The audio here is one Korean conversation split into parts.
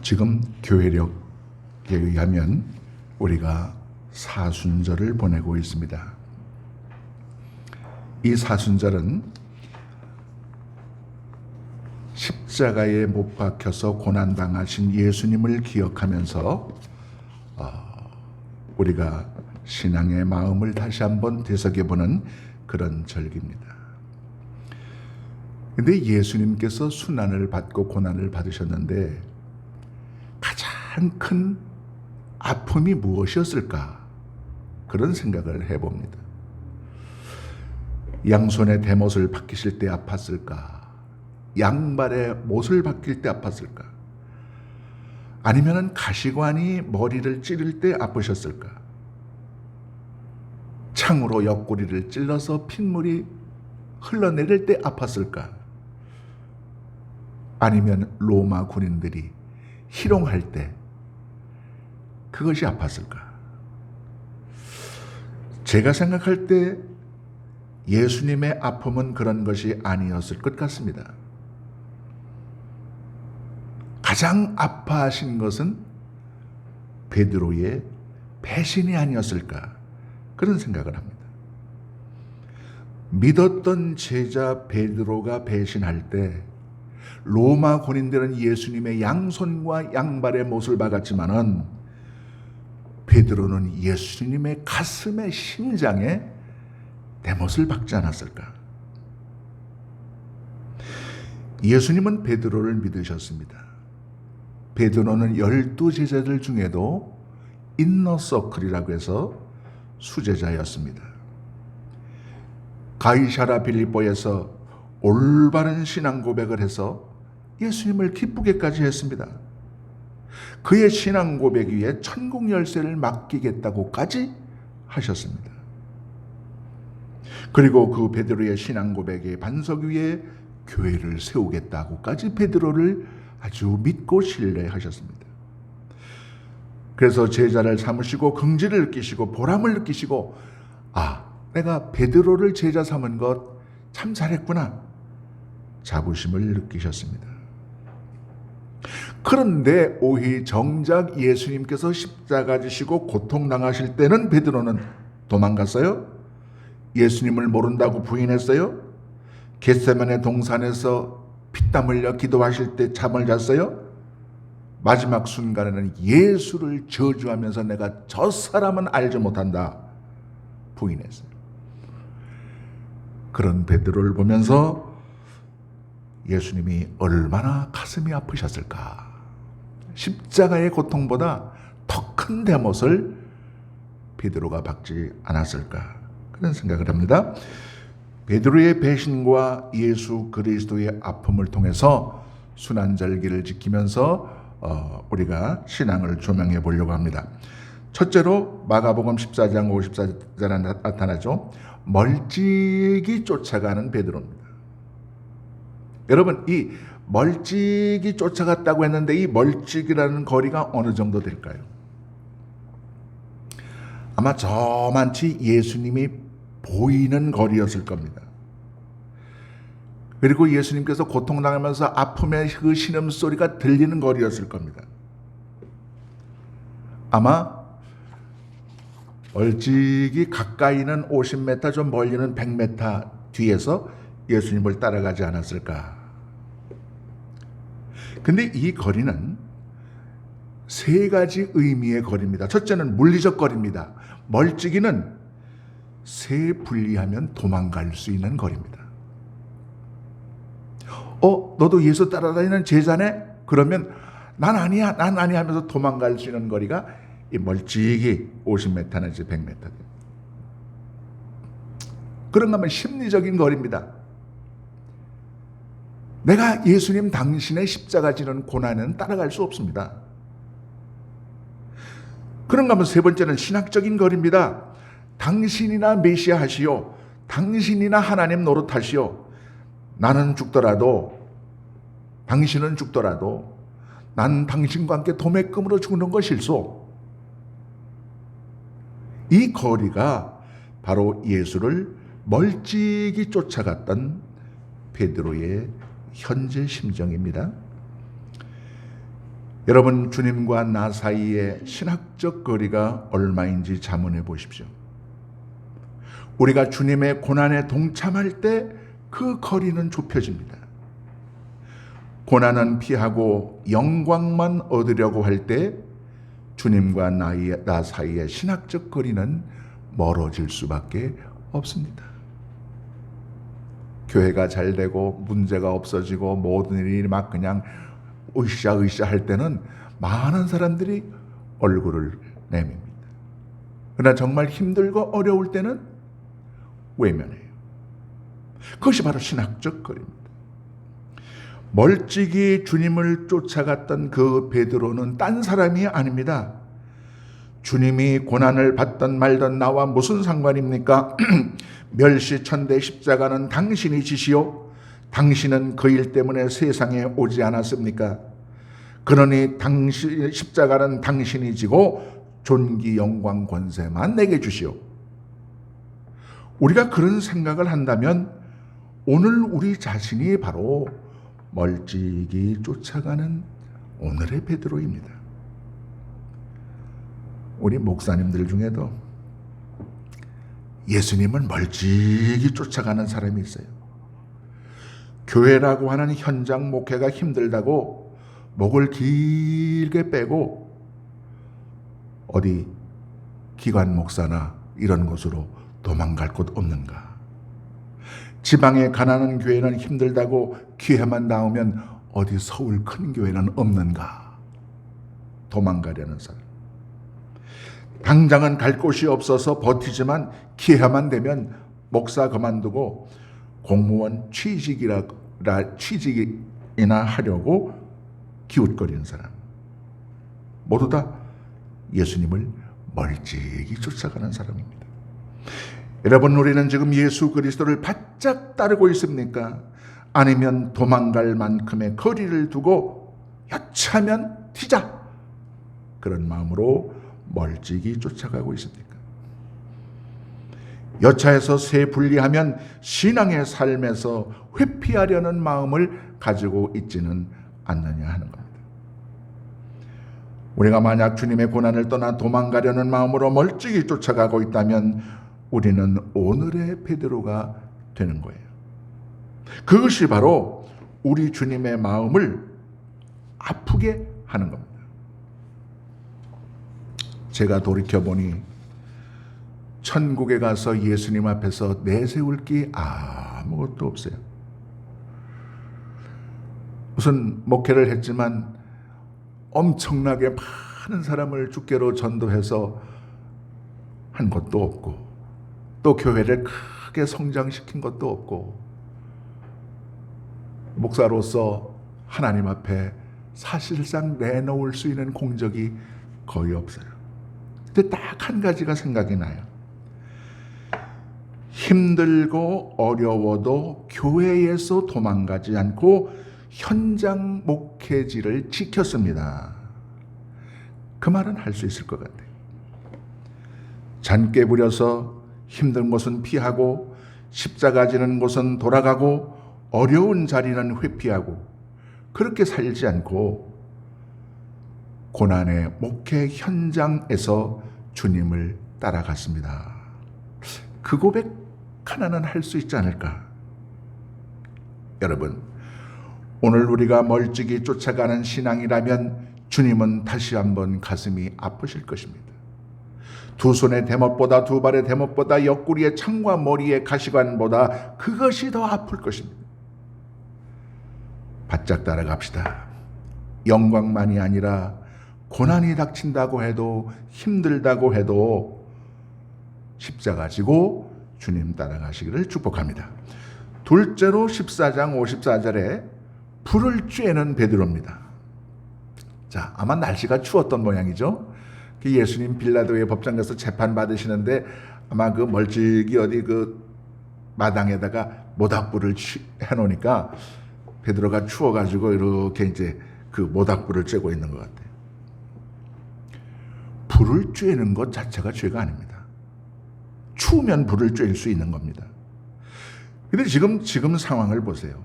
지금 교회력에 의하면 우리가 사순절을 보내고 있습니다. 이 사순절은 십자가에 못 박혀서 고난당하신 예수님을 기억하면서 우리가 신앙의 마음을 다시 한번 되새겨보는 그런 절기입니다. 근데 예수님께서 순환을 받고 고난을 받으셨는데 가장 큰 아픔이 무엇이었을까? 그런 생각을 해봅니다. 양손에 대못을 박히실 때 아팠을까? 양발에 못을 박힐 때 아팠을까? 아니면 가시관이 머리를 찌를 때 아프셨을까? 창으로 옆구리를 찔러서 핏물이 흘러내릴 때 아팠을까? 아니면 로마 군인들이 희롱할 때 그것이 아팠을까? 제가 생각할 때 예수님의 아픔은 그런 것이 아니었을 것 같습니다. 가장 아파하신 것은 베드로의 배신이 아니었을까? 그런 생각을 합니다. 믿었던 제자 베드로가 배신할 때 로마 군인들은 예수님의 양손과 양발의 못을 박았지만은 베드로는 예수님의 가슴에 심장에 대못을 박지 않았을까? 예수님은 베드로를 믿으셨습니다. 베드로는 12제자들 중에도 인너서클이라고 해서 수제자였습니다. 가이사라 빌립보에서 올바른 신앙 고백을 해서 예수님을 기쁘게까지 했습니다. 그의 신앙 고백 위에 천국 열쇠를 맡기겠다고까지 하셨습니다. 그리고 그 베드로의 신앙 고백의 반석 위에 교회를 세우겠다고까지 베드로를 아주 믿고 신뢰하셨습니다. 그래서 제자를 삼으시고 긍지를 느끼시고 보람을 느끼시고 내가 베드로를 제자 삼은 것 참 잘했구나 자부심을 느끼셨습니다. 그런데 오히 정작 예수님께서 십자가 지시고 고통당하실 때는 베드로는 도망갔어요? 예수님을 모른다고 부인했어요? 겟세마네 동산에서 피땀 흘려 기도하실 때 잠을 잤어요? 마지막 순간에는 예수를 저주하면서 내가 저 사람은 알지 못한다 부인했어요. 그런 베드로를 보면서 예수님이 얼마나 가슴이 아프셨을까? 십자가의 고통보다 더 큰 대못을 베드로가 박지 않았을까? 그런 생각을 합니다. 베드로의 배신과 예수 그리스도의 아픔을 통해서 순환절기를 지키면서 우리가 신앙을 조명해 보려고 합니다. 첫째로 마가복음 14장 54절에 나타나죠. 멀찍이 쫓아가는 베드로입니다. 여러분, 이 멀찍이 쫓아갔다고 했는데 이 멀찍이라는 거리가 어느 정도 될까요? 아마 저만치 예수님이 보이는 거리였을 겁니다. 그리고 예수님께서 고통당하면서 아픔의 그 신음소리가 들리는 거리였을 겁니다. 아마 멀찍이 가까이는 50m, 좀 멀리는 100m 뒤에서 예수님을 따라가지 않았을까. 근데 이 거리는 세 가지 의미의 거리입니다. 첫째는 물리적 거리입니다. 멀찍이는 세 분리하면 도망갈 수 있는 거리입니다. 너도 예수 따라다니는 제자네? 그러면 난 아니야 하면서 도망갈 수 있는 거리가 이 멀찍이 50m 내지 100m. 그런가 하면 심리적인 거리입니다. 내가 예수님 당신의 십자가 지는 고난은 따라갈 수 없습니다. 그런가 하면 세 번째는 신학적인 거리입니다. 당신이나 메시아 하시오. 당신이나 하나님 노릇하시오. 나는 죽더라도 당신은 죽더라도 난 당신과 함께 도매금으로 죽는 것일소. 이 거리가 바로 예수를 멀찍이 쫓아갔던 베드로의 현재 심정입니다. 여러분, 주님과 나 사이의 신학적 거리가 얼마인지 자문해 보십시오. 우리가 주님의 고난에 동참할 때 그 거리는 좁혀집니다. 고난은 피하고 영광만 얻으려고 할 때 주님과 나 사이의 신학적 거리는 멀어질 수밖에 없습니다. 교회가 잘 되고 문제가 없어지고 모든 일이 막 그냥 으쌰으쌰 할 때는 많은 사람들이 얼굴을 내밉니다. 그러나 정말 힘들고 어려울 때는 외면해요. 그것이 바로 신학적 거리입니다. 멀찍이 주님을 쫓아갔던 그 베드로는 딴 사람이 아닙니다. 주님이 고난을 받던 말던 나와 무슨 상관입니까? 멸시천대 십자가는 당신이 지시오. 당신은 그 일 때문에 세상에 오지 않았습니까? 그러니 십자가는 당신이 지고 존귀 영광 권세만 내게 주시오. 우리가 그런 생각을 한다면 오늘 우리 자신이 바로 멀찍이 쫓아가는 오늘의 베드로입니다. 우리 목사님들 중에도 예수님을 멀찍이 쫓아가는 사람이 있어요. 교회라고 하는 현장 목회가 힘들다고 목을 길게 빼고 어디 기관 목사나 이런 곳으로 도망갈 곳 없는가? 지방에 가난한 교회는 힘들다고 기회만 나오면 어디 서울 큰 교회는 없는가? 도망가려는 사람. 당장은 갈 곳이 없어서 버티지만 기회만 되면 목사 그만두고 공무원 취직이나 하려고 기웃거리는 사람. 모두 다 예수님을 멀찍이 쫓아가는 사람입니다. 여러분, 우리는 지금 예수 그리스도를 바짝 따르고 있습니까? 아니면 도망갈 만큼의 거리를 두고 여차하면 튀자, 그런 마음으로 멀찍이 쫓아가고 있습니까? 여차해서 새 분리하면 신앙의 삶에서 회피하려는 마음을 가지고 있지는 않느냐 하는 겁니다. 우리가 만약 주님의 고난을 떠나 도망가려는 마음으로 멀찍이 쫓아가고 있다면 우리는 오늘의 베드로가 되는 거예요. 그것이 바로 우리 주님의 마음을 아프게 하는 겁니다. 제가 돌이켜보니 천국에 가서 예수님 앞에서 내세울 게 아무것도 없어요. 무슨 목회를 했지만 엄청나게 많은 사람을 주께로 전도해서 한 것도 없고, 또 교회를 크게 성장시킨 것도 없고, 목사로서 하나님 앞에 사실상 내놓을 수 있는 공적이 거의 없어요. 근데 딱 한 가지가 생각이 나요. 힘들고 어려워도 교회에서 도망가지 않고 현장 목회지를 지켰습니다. 그 말은 할 수 있을 것 같아요. 잔깨 부려서 힘든 곳은 피하고 십자가 지는 곳은 돌아가고 어려운 자리는 회피하고, 그렇게 살지 않고 고난의 목회 현장에서 주님을 따라갔습니다. 그 고백 하나는 할 수 있지 않을까? 여러분, 오늘 우리가 멀찍이 쫓아가는 신앙이라면 주님은 다시 한번 가슴이 아프실 것입니다. 두 손의 대못보다 두 발의 대못보다 옆구리의 창과 머리의 가시관보다 그것이 더 아플 것입니다. 바짝 따라갑시다. 영광만이 아니라 고난이 닥친다고 해도, 힘들다고 해도 십자가 지고 주님 따라가시기를 축복합니다. 둘째로 14장 54절에 불을 쬐는 베드로입니다. 자, 아마 날씨가 추웠던 모양이죠. 예수님 빌라도의 법정 가서 재판 받으시는데 아마 그 멀찍이 어디 그 마당에다가 모닥불을 해놓으니까 베드로가 추워가지고 이렇게 이제 그 모닥불을 쬐고 있는 것 같아요. 불을 쬐는 것 자체가 죄가 아닙니다. 추우면 불을 쬐일 수 있는 겁니다. 근데 지금 상황을 보세요.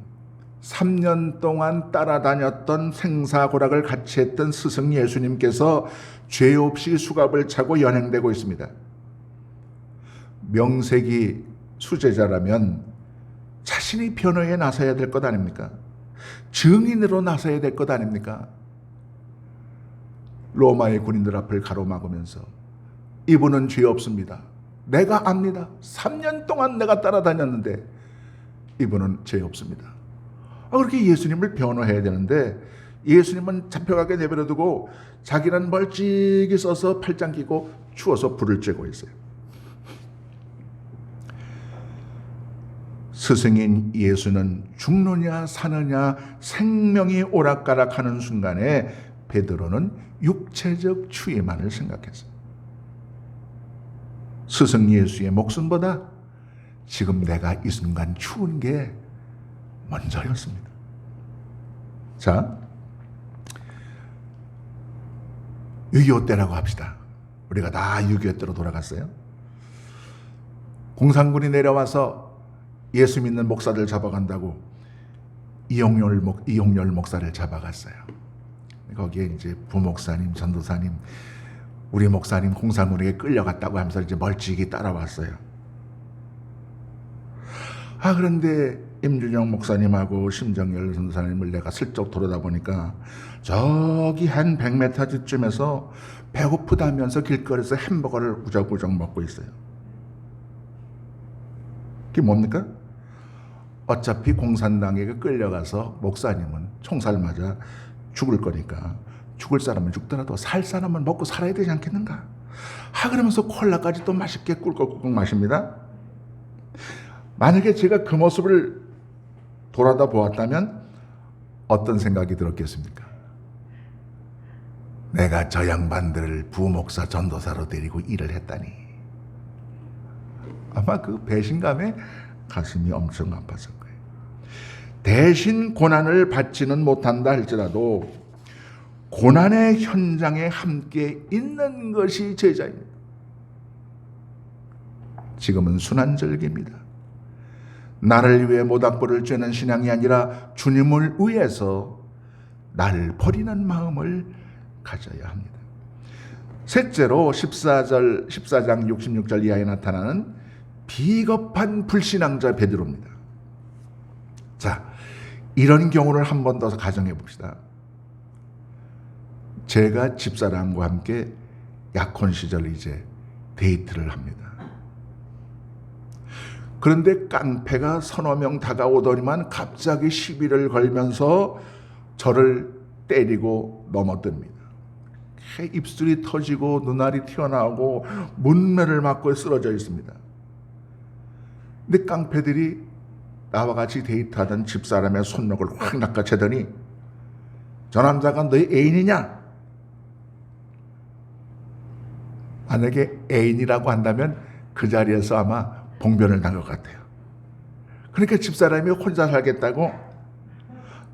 3년 동안 따라다녔던 생사고락을 같이 했던 스승 예수님께서 죄 없이 수갑을 차고 연행되고 있습니다. 명색이 수제자라면 자신이 변호에 나서야 될 것 아닙니까? 증인으로 나서야 될 것 아닙니까? 로마의 군인들 앞을 가로막으면서 이분은 죄 없습니다. 내가 압니다. 3년 동안 내가 따라다녔는데 이분은 죄 없습니다. 그렇게 예수님을 변호해야 되는데 예수님은 잡혀가게 내버려두고 자기는 멀찍이 서서 팔짱 끼고 추워서 불을 쬐고 있어요. 스승인 예수는 죽느냐 사느냐 생명이 오락가락하는 순간에 베드로는 육체적 추위만을 생각했어요. 스승 예수의 목숨보다 지금 내가 이 순간 추운 게 먼저였습니다. 자, 6.25 때라고 합시다. 우리가 다 6.25 때로 돌아갔어요. 공산군이 내려와서 예수 믿는 목사들 잡아간다고 이용렬 목사를 잡아갔어요. 거기에 이제 부목사님, 전도사님, 우리 목사님 공산군에게 끌려갔다고 하면서 이제 멀찍이 따라왔어요. 그런데 임준영 목사님하고 심정열 전도사님을 내가 슬쩍 돌아다보니까 저기 한 100m쯤에서 배고프다면서 길거리에서 햄버거를 우적우적 먹고 있어요. 그게 뭡니까? 어차피 공산당에게 끌려가서 목사님은 총살 맞아 죽을 거니까 죽을 사람은 죽더라도 살 사람은 먹고 살아야 되지 않겠는가? 그러면서 콜라까지 또 맛있게 꿀꺽꿀꺽 마십니다. 만약에 제가 그 모습을 돌아다 보았다면 어떤 생각이 들었겠습니까? 내가 저 양반들을 부목사 전도사로 데리고 일을 했다니. 아마 그 배신감에 가슴이 엄청 아팠을 거예요. 대신 고난을 받지는 못한다 할지라도 고난의 현장에 함께 있는 것이 제자입니다. 지금은 순환절기입니다. 나를 위해 모닥불을 쬐는 신앙이 아니라 주님을 위해서 나를 버리는 마음을 가져야 합니다. 셋째로 14장 66절 이하에 나타나는 비겁한 불신앙자 베드로입니다. 자, 이런 경우를 한 번 더 가정해 봅시다. 제가 집사람과 함께 약혼 시절 이제 데이트를 합니다. 그런데 깡패가 서너 명 다가오더니만 갑자기 시비를 걸면서 저를 때리고 넘어뜨립니다. 입술이 터지고 눈알이 튀어나오고 문매를 맞고 쓰러져 있습니다. 근데 깡패들이 나와 같이 데이트하던 집사람의 손목을 확 낚아채더니 저 남자가 너의 애인이냐? 만약에 애인이라고 한다면 그 자리에서 아마 봉변을 난 것 같아요. 그러니까 집사람이 혼자 살겠다고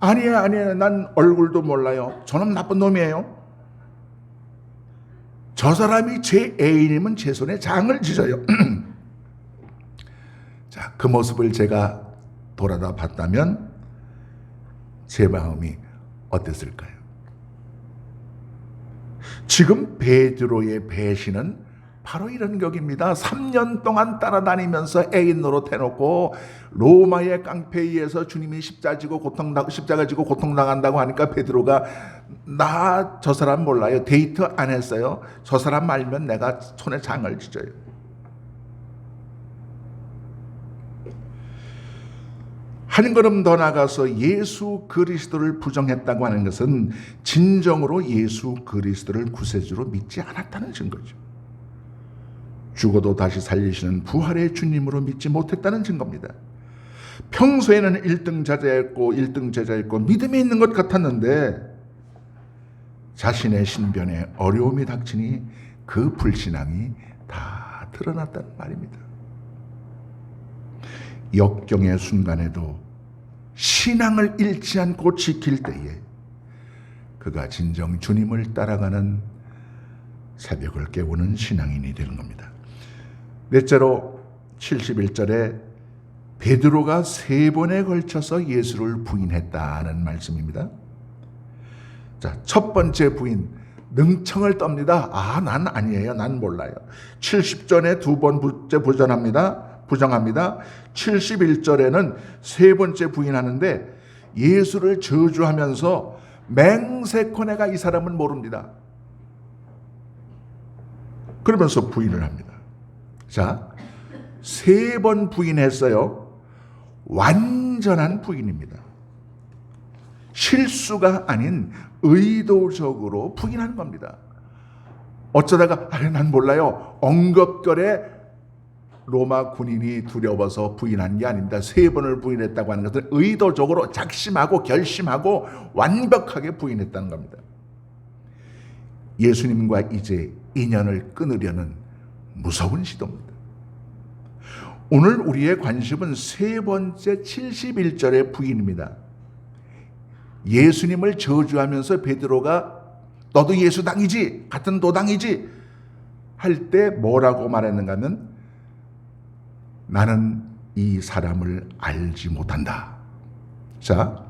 아니에요. 난 얼굴도 몰라요. 저는 나쁜 놈이에요. 저 사람이 제 애인이면 제 손에 장을 지져요. 자, 그 모습을 제가 돌아다 봤다면 제 마음이 어땠을까요? 지금 베드로의 배신은 바로 이런 격입니다. 3년 동안 따라다니면서 애인 노릇해놓고 로마의 깡패에 의해서 주님이 십자가 지고 고통당한다고 하니까 베드로가 나 저 사람 몰라요. 데이트 안 했어요. 저 사람 알면 내가 손에 장을 지져요. 한 걸음 더 나가서 예수 그리스도를 부정했다고 하는 것은 진정으로 예수 그리스도를 구세주로 믿지 않았다는 증거죠. 죽어도 다시 살리시는 부활의 주님으로 믿지 못했다는 증거입니다. 평소에는 1등 제자였고 믿음이 있는 것 같았는데 자신의 신변에 어려움이 닥치니 그 불신앙이 다 드러났다는 말입니다. 역경의 순간에도 신앙을 잃지 않고 지킬 때에 그가 진정 주님을 따라가는 새벽을 깨우는 신앙인이 되는 겁니다. 넷째로 71절에 베드로가 3번에 걸쳐서 예수를 부인했다는 말씀입니다. 자, 첫 번째 부인, 능청을 떱니다. 난 아니에요. 난 몰라요. 70절에 2번째 부정합니다. 71절에는 3번째 부인하는데 예수를 저주하면서 맹세코 내가 이 사람은 모릅니다. 그러면서 부인을 합니다. 자, 3번 부인했어요. 완전한 부인입니다. 실수가 아닌 의도적으로 부인한 겁니다. 어쩌다가 난 몰라요. 엉겁결에 로마 군인이 두려워서 부인한 게 아닙니다. 3번을 부인했다고 하는 것은 의도적으로 작심하고 결심하고 완벽하게 부인했다는 겁니다. 예수님과 이제 인연을 끊으려는 무서운 시도입니다. 오늘 우리의 관심은 3번째 71절의 부인입니다. 예수님을 저주하면서 베드로가 너도 예수 당이지, 같은 도당이지 할 때 뭐라고 말했는가 하면 나는 이 사람을 알지 못한다. 자,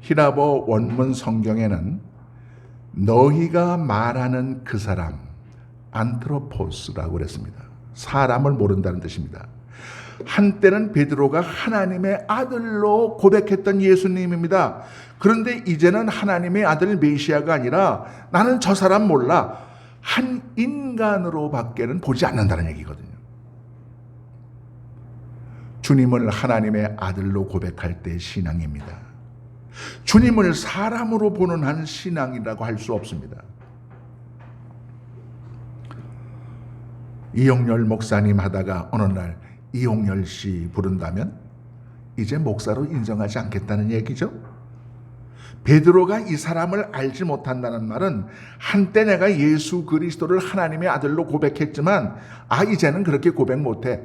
히라보 원문 성경에는 너희가 말하는 그 사람, 안트로포스라고 그랬습니다. 사람을 모른다는 뜻입니다. 한때는 베드로가 하나님의 아들로 고백했던 예수님입니다. 그런데 이제는 하나님의 아들 메시아가 아니라 나는 저 사람 몰라, 한 인간으로 밖에는 보지 않는다는 얘기거든요. 주님을 하나님의 아들로 고백할 때 신앙입니다. 주님을 사람으로 보는 한 신앙이라고 할 수 없습니다. 이용렬 목사님 하다가 어느 날 이용렬 씨 부른다면 이제 목사로 인정하지 않겠다는 얘기죠. 베드로가 이 사람을 알지 못한다는 말은 한때 내가 예수 그리스도를 하나님의 아들로 고백했지만 이제는 그렇게 고백 못해.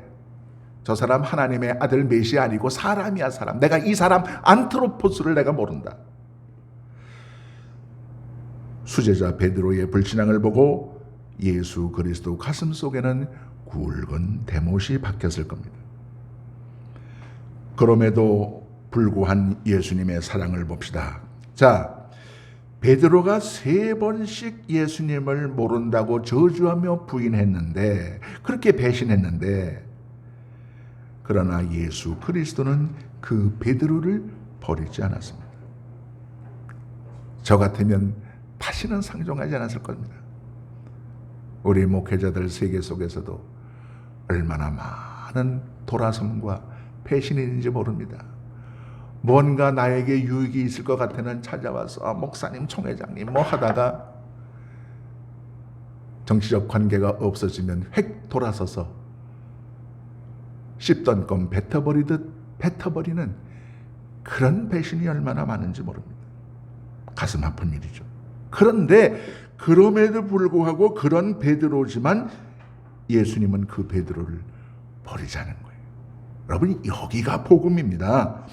저 사람 하나님의 아들 메시아 아니고 사람이야, 사람. 내가 이 사람 안트로포스를 내가 모른다. 수제자 베드로의 불신앙을 보고 예수 그리스도 가슴 속에는 굵은 대못이 박혔을 겁니다. 그럼에도 불구한 예수님의 사랑을 봅시다. 자, 베드로가 3번씩 예수님을 모른다고 저주하며 부인했는데, 그렇게 배신했는데, 그러나 예수 그리스도는 그 베드로를 버리지 않았습니다. 저 같으면 다시는 상종하지 않았을 겁니다. 우리 목회자들 세계 속에서도 얼마나 많은 돌아섬과 배신이 있는지 모릅니다. 뭔가 나에게 유익이 있을 것 같으면 찾아와서 목사님, 총회장님 뭐 하다가 정치적 관계가 없어지면 획 돌아서서 씹던 껌 뱉어버리듯 뱉어버리는 그런 배신이 얼마나 많은지 모릅니다. 가슴 아픈 일이죠. 그런데 그럼에도 불구하고 그런 베드로지만 예수님은 그 베드로를 버리자는 거예요. 여러분, 여기가 복음입니다.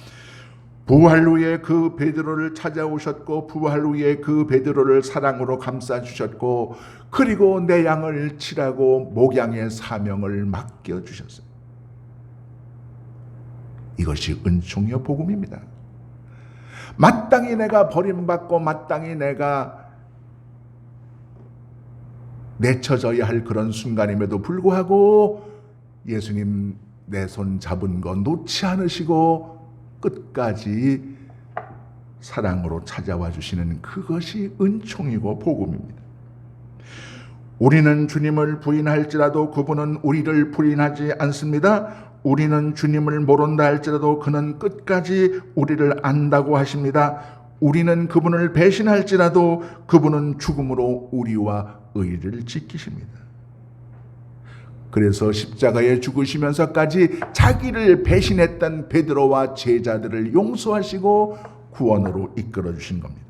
부활 후에 그 베드로를 찾아오셨고, 부활 후에 그 베드로를 사랑으로 감싸주셨고, 그리고 내 양을 치라고 목양의 사명을 맡겨주셨어요. 이것이 은총의 복음입니다. 마땅히 내가 버림받고 마땅히 내가 내쳐져야 할 그런 순간임에도 불구하고 예수님 내 손 잡은 거 놓지 않으시고 끝까지 사랑으로 찾아와 주시는 그것이 은총이고 복음입니다. 우리는 주님을 부인할지라도 그분은 우리를 부인하지 않습니다. 우리는 주님을 모른다 할지라도 그는 끝까지 우리를 안다고 하십니다. 우리는 그분을 배신할지라도 그분은 죽음으로 우리와 의를 지키십니다. 그래서 십자가에 죽으시면서까지 자기를 배신했던 베드로와 제자들을 용서하시고 구원으로 이끌어 주신 겁니다.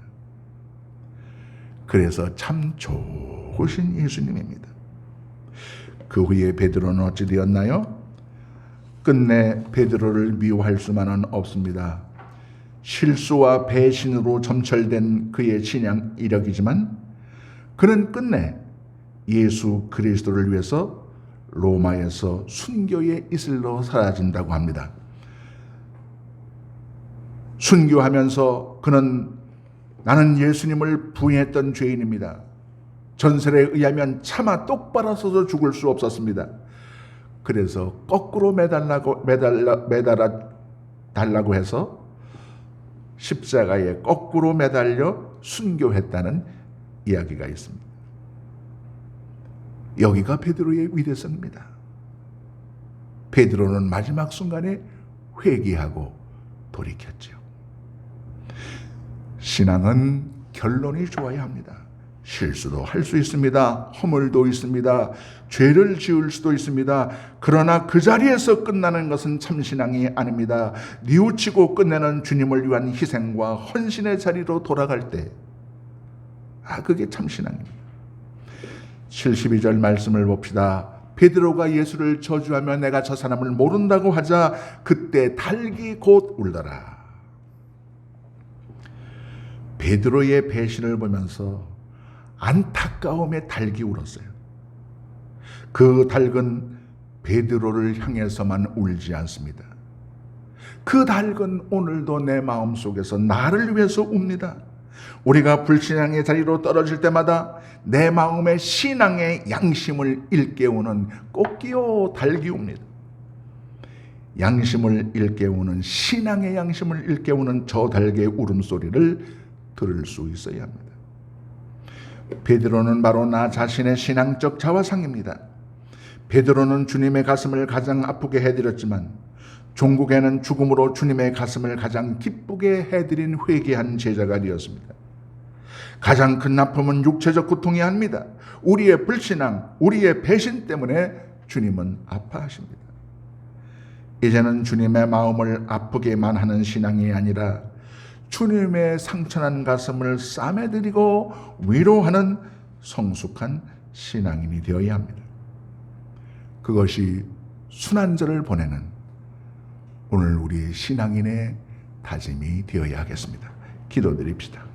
그래서 참 좋으신 예수님입니다. 그 후에 베드로는 어찌 되었나요? 끝내 베드로를 미워할 수만은 없습니다. 실수와 배신으로 점철된 그의 신앙 이력이지만 그는 끝내 예수 그리스도를 위해서 로마에서 순교의 이슬로 사라진다고 합니다. 순교하면서 그는 나는 예수님을 부인했던 죄인입니다. 전설에 의하면 차마 똑바로 서서 죽을 수 없었습니다. 그래서 거꾸로 매달아 달라고 해서 십자가에 거꾸로 매달려 순교했다는 이야기가 있습니다. 여기가 베드로의 위대성입니다. 베드로는 마지막 순간에 회개하고 돌이켰죠. 신앙은 결론이 좋아야 합니다. 실수도 할 수 있습니다. 허물도 있습니다. 죄를 지을 수도 있습니다. 그러나 그 자리에서 끝나는 것은 참신앙이 아닙니다. 뉘우치고 끝내는 주님을 위한 희생과 헌신의 자리로 돌아갈 때, 그게 참신앙입니다. 72절 말씀을 봅시다. 베드로가 예수를 저주하며 내가 저 사람을 모른다고 하자 그때 닭이 곧 울더라. 베드로의 배신을 보면서 안타까움에 닭이 울었어요. 그 닭은 베드로를 향해서만 울지 않습니다. 그 닭은 오늘도 내 마음속에서 나를 위해서 웁니다. 우리가 불신앙의 자리로 떨어질 때마다 내 마음의 신앙의 양심을 일깨우는 꽃기요 닭이 웁니다. 양심을 일깨우는, 신앙의 양심을 일깨우는 저 닭의 울음소리를 들을 수 있어야 합니다. 베드로는 바로 나 자신의 신앙적 자화상입니다. 베드로는 주님의 가슴을 가장 아프게 해드렸지만 종국에는 죽음으로 주님의 가슴을 가장 기쁘게 해드린 회개한 제자가 되었습니다. 가장 큰 아픔은 육체적 고통이 아닙니다. 우리의 불신앙, 우리의 배신 때문에 주님은 아파하십니다. 이제는 주님의 마음을 아프게만 하는 신앙이 아니라 주님의 상처난 가슴을 싸매드리고 위로하는 성숙한 신앙인이 되어야 합니다. 그것이 순환절을 보내는 오늘 우리 신앙인의 다짐이 되어야 하겠습니다. 기도드립시다.